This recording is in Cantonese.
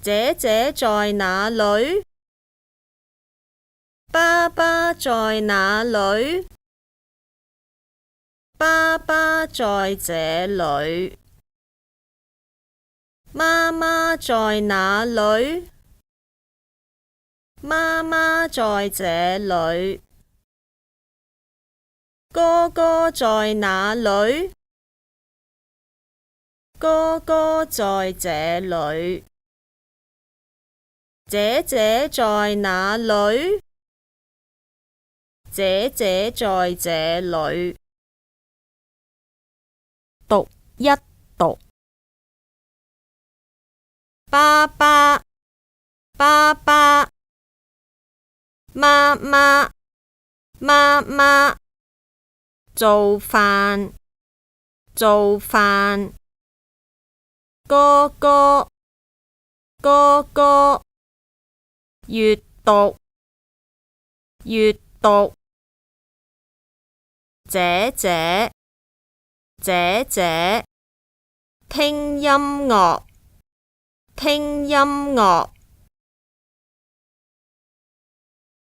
姐姐在哪裏？爸爸在哪裏？爸爸在這裏。媽媽在哪裏？媽媽在這裏。哥哥在哪裏？哥哥在這裏。姐姐在哪裏？姐姐在這裏。讀一讀。爸爸，爸爸。媽媽，媽媽。做飯，做飯。哥哥，哥哥。閱讀，閱讀。姐姐，姐姐。聽音樂，聽音樂。